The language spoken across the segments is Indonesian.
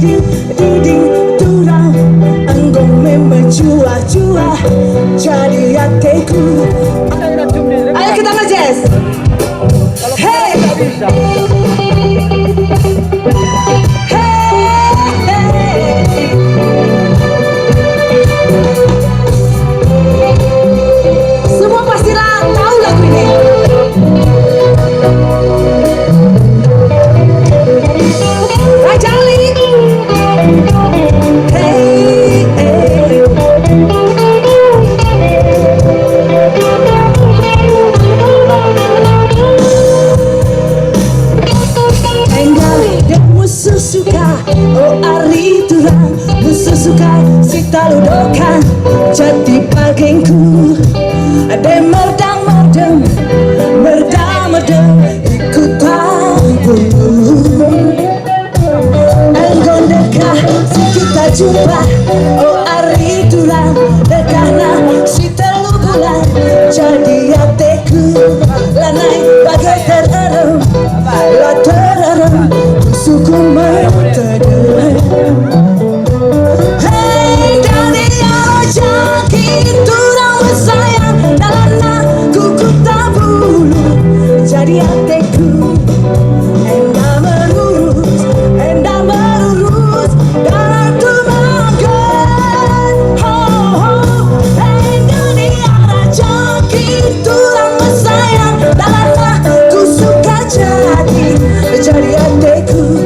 diding diding durang Anggong memecua-cua jadi hatiku. Ayo kita ngejazz. Hey, semua pasti tahu lagu ini. Raja Ali. Hey, hey. Enggal dan musuh suka, oh ari turang musuh suka si taludokan jati pagengku. Ada merdang-merdang, merdang-merdang ikut tabu. Enggon dekah si kita jumpa, oh ari turang dekahna si telu bulan jadi hatiku. Lanai bagai tererem, la tererem suku metedem. Hey dari jaki turang bersayang dalana kuku tabulu jadi hatiku. Enda merurus dalam tumangan. Oh, oh. Hey dari jaki turang bersayang dalana ku suka jadi hatiku.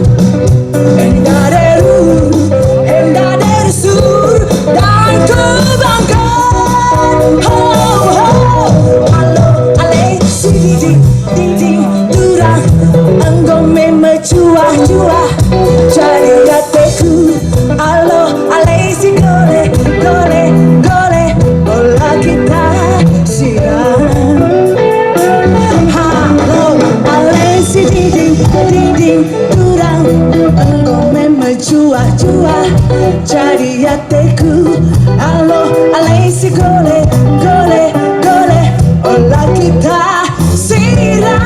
Enda dari sur dan kebanggaan. Oh, oh. Alo ale si ding ding ding durang Anggong memecua-cua jadi hatiku. Alo ale si gole gole gole ola kita siram. Halo ale si ding ding durang Anggong memecua-cua jadi hatiku. Halo ale si gole gole gole ola kita siram.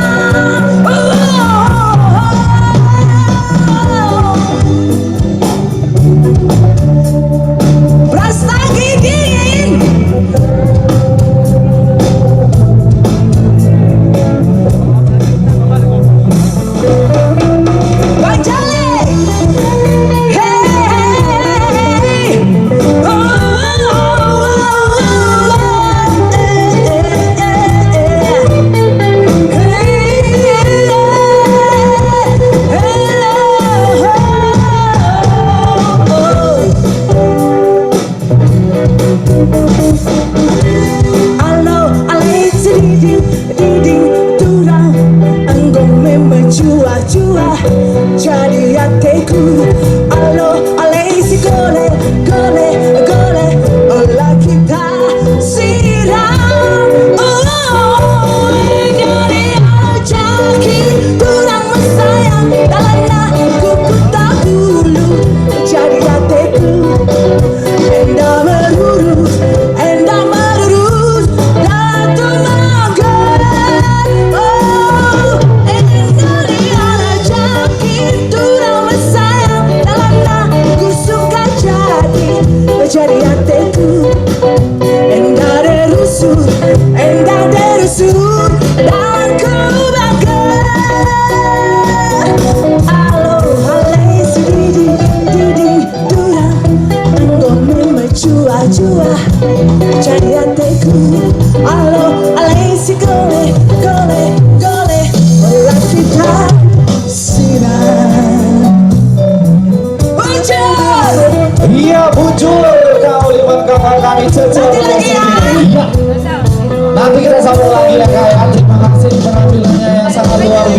Beras lagi dingin. Bang Jale. Hey. Oh, oh, Alo ale diding diding durang Anggong memecua-cua jadi hatiku. Alo ale si gole gole gole ola kita siram. Oh, dari jaki turang mesayang dalana kuku tabulu jadi hatiku. Enda merurus dalam tumangan. Oh, dari jaki turang mesayang dalana ku suka jadi hatiku. Enda dari sur dan kebanggaan. Alo ale si diding durang Anggong memecua-cua jadi hatiku. Alo ale si gole gole gole ola kita siram. Muncul. Iya muncul kau lihat kakak kami cecil. Nanti lagi ya. Nanti kita sambung lagi ya kak. Terima kasih penampilannya yang sangat luar biasa.